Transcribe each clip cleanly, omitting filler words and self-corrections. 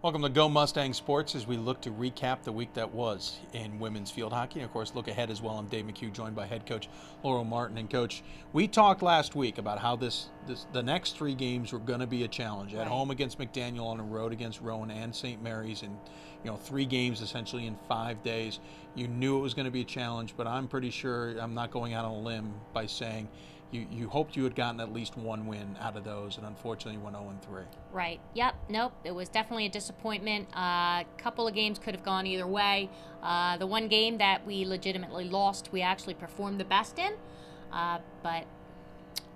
Welcome to Go Mustang Sports as we look to recap the week that was in women's field hockey. And of course, look ahead as well. I'm Dave McHugh, joined by head coach Laurel Martin. And coach, we talked last week about how the next three games were going to be a challenge. At home against McDaniel, on the road against Rowan and St. Mary's, and three games essentially in 5 days. You knew it was going to be a challenge, but I'm pretty sure I'm not going out on a limb by saying you hoped you had gotten at least one win out of those, and unfortunately you went 0-3. Right. Yep. Nope. It was definitely a disappointment. A couple of games could have gone either way. The one game that we legitimately lost, we actually performed the best in. But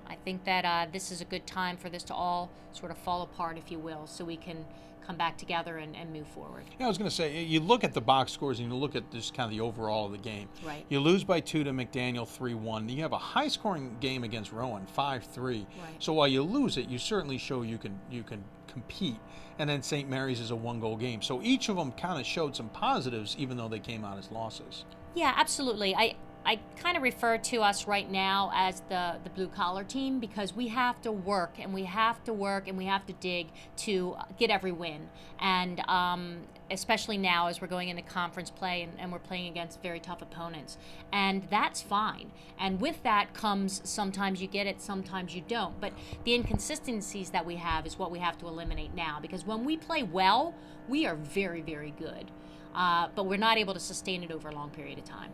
I think that this is a good time for this to all sort of fall apart, if you will, so we can come back together and move forward. Yeah, I was going to say, you look at the box scores and you look at just kind of the overall of the game. Right. You lose by 2 to McDaniel, 3-1. You have a high-scoring game against Rowan, 5-3. Right. So while you lose it, you certainly show you can compete. And then St. Mary's is a one-goal game. So each of them kind of showed some positives, even though they came out as losses. Yeah, absolutely. I kind of refer to us right now as the blue-collar team, because we have to work and we have to work and we have to dig to get every win. And especially now as we're going into conference play and we're playing against very tough opponents. And that's fine. And with that comes sometimes you get it, sometimes you don't. But the inconsistencies that we have is what we have to eliminate now, because when we play well, we are very, very good. But we're not able to sustain it over a long period of time.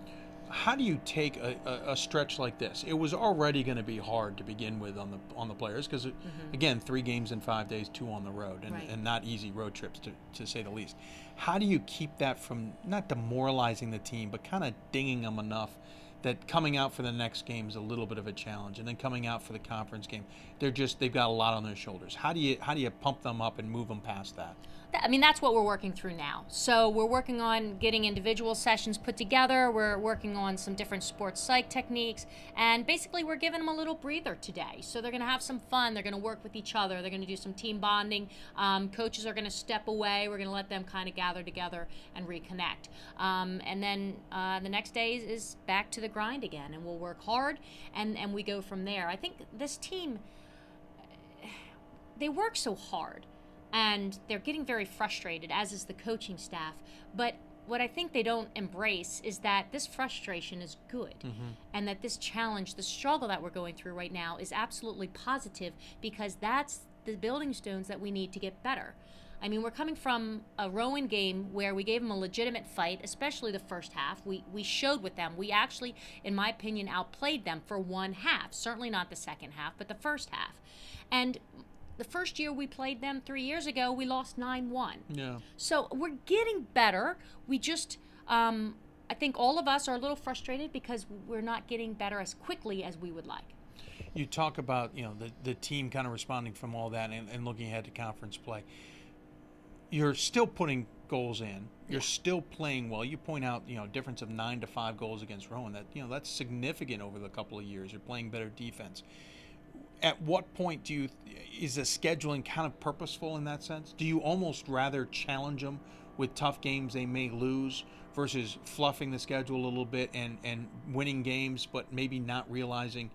How do you take a stretch like this? It was already going to be hard to begin with on the players because, again, 3 games in 5 days, 2 on the road, and not easy road trips to say the least. How do you keep that from not demoralizing the team, but kind of dinging them enough that coming out for the next game is a little bit of a challenge, and then coming out for the conference game, they've got a lot on their shoulders. How do you pump them up and move them past that? I mean, that's what we're working through now. So we're working on getting individual sessions put together. We're working on some different sports psych techniques. And basically, we're giving them a little breather today. So they're going to have some fun. They're going to work with each other. They're going to do some team bonding. Coaches are going to step away. We're going to let them kind of gather together and reconnect. And then the next day is back to the grind again. And we'll work hard, and we go from there. I think this team, they work so hard. And they're getting very frustrated, as is the coaching staff. But what I think they don't embrace is that this frustration is good, and that this challenge, the struggle that we're going through right now, is absolutely positive, because that's the building stones that we need to get better. I mean, we're coming from a Rowan game where we gave them a legitimate fight, especially the first half. We showed with them. We actually, in my opinion, outplayed them for one half. Certainly not the second half, but the first half. And the first year we played them 3 years ago, we lost 9-1. Yeah. So we're getting better. We just, I think all of us are a little frustrated because we're not getting better as quickly as we would like. You talk about the team kind of responding from all that and looking ahead to conference play. You're still putting goals in. You're still playing well. You point out difference of 9 to 5 goals against Rowan. That's significant over the couple of years. You're playing better defense. At what point is the scheduling kind of purposeful in that sense? Do you almost rather challenge them with tough games they may lose versus fluffing the schedule a little bit and winning games, but maybe not realizing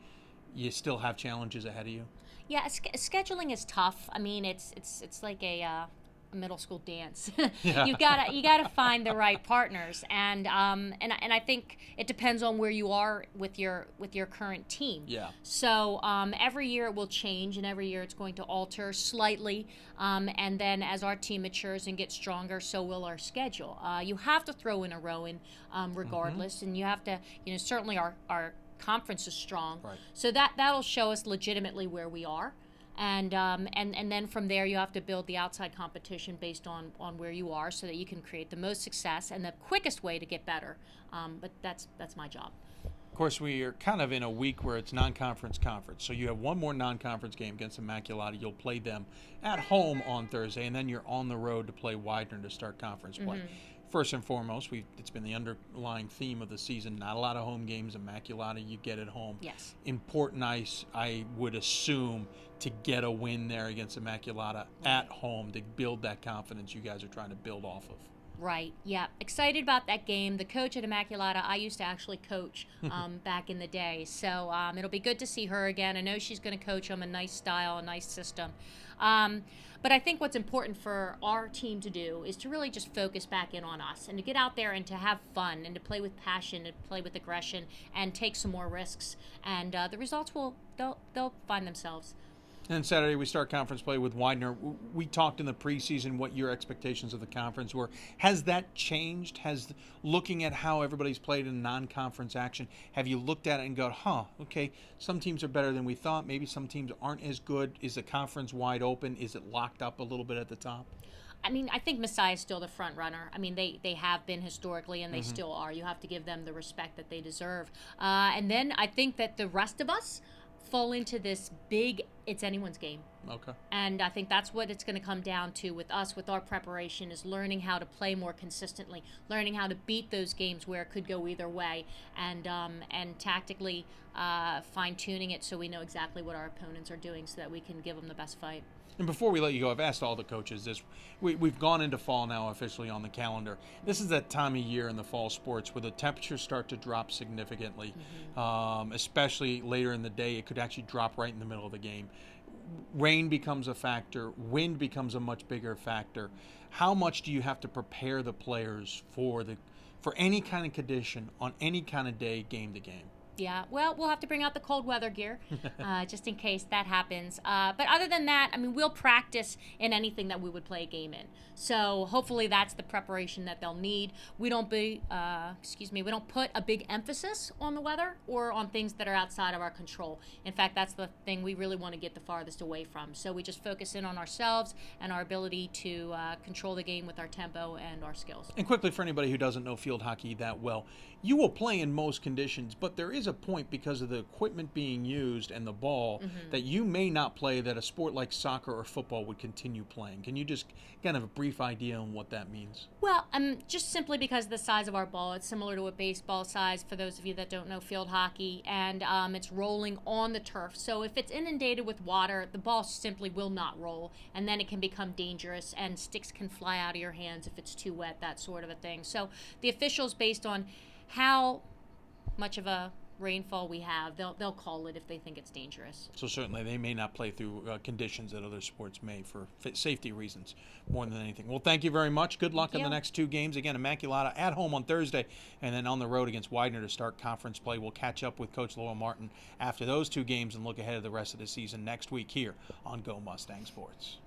you still have challenges ahead of you? Yeah, scheduling is tough. I mean, it's like a middle school dance. Yeah. you gotta find the right partners, and I think it depends on where you are with your current team. Yeah. So every year it will change, and every year it's going to alter slightly, and then as our team matures and gets stronger, so will our schedule. You have to throw in a Rowan regardless, and you have to, certainly our conference is strong, right. So that'll show us legitimately where we are. And then from there you have to build the outside competition based on where you are, so that you can create the most success and the quickest way to get better. But that's my job. Of course, we are kind of in a week where it's non-conference conference. So you have one more non-conference game against Immaculata. You'll play them at home on Thursday, and then you're on the road to play Widener to start conference play. First and foremost, it's been the underlying theme of the season. Not a lot of home games. Immaculata, you get at home. Yes. Important, I would assume, to get a win there against Immaculata at home to build that confidence you guys are trying to build off of. Right. Yeah. Excited about that game. The coach at Immaculata, I used to actually coach back in the day. So it'll be good to see her again. I know she's going to coach them a nice style, a nice system. But I think what's important for our team to do is to really just focus back in on us and to get out there and to have fun and to play with passion and play with aggression and take some more risks. And the results they'll find themselves. And Saturday we start conference play with Widener. We talked in the preseason what your expectations of the conference were. Has that changed? Has looking at how everybody's played in non-conference action, have you looked at it and go, okay, some teams are better than we thought. Maybe some teams aren't as good. Is the conference wide open? Is it locked up a little bit at the top? I mean, I think Messiah is still the front runner. I mean, they have been historically, and they still are. You have to give them the respect that they deserve. And then I think that the rest of us fall into this big, it's anyone's game. Okay. And I think that's what it's going to come down to with us, with our preparation, is learning how to play more consistently, learning how to beat those games where it could go either way, and tactically fine-tuning it so we know exactly what our opponents are doing so that we can give them the best fight. And before we let you go, I've asked all the coaches this. We've gone into fall now officially on the calendar. This is that time of year in the fall sports where the temperatures start to drop significantly, especially later in the day. It could actually drop right in the middle of the game. Rain becomes a factor. Wind becomes a much bigger factor. How much do you have to prepare the players for any kind of condition on any kind of day, game to game? Yeah, well, we'll have to bring out the cold weather gear just in case that happens. But other than that, I mean, we'll practice in anything that we would play a game in. So hopefully that's the preparation that they'll need. We don't put a big emphasis on the weather or on things that are outside of our control. In fact, that's the thing we really want to get the farthest away from. So we just focus in on ourselves and our ability to control the game with our tempo and our skills. And quickly, for anybody who doesn't know field hockey that well, you will play in most conditions, but there is a point because of the equipment being used and the ball that you may not play that a sport like soccer or football would continue playing. Can you just kind of a brief idea on what that means? Well, just simply because of the size of our ball, it's similar to a baseball size for those of you that don't know field hockey, and it's rolling on the turf. So if it's inundated with water, the ball simply will not roll, and then it can become dangerous, and sticks can fly out of your hands if it's too wet, that sort of a thing. So the officials, based on how much of a rainfall we have, they'll call it if they think it's dangerous. So certainly they may not play through conditions that other sports may for safety reasons more than anything. Well, thank you very much. Good luck in the next two games. Again, Immaculata at home on Thursday and then on the road against Widener to start conference play. We'll catch up with Coach Laurel Martin after those two games and look ahead of the rest of the season next week here on Go Mustang Sports.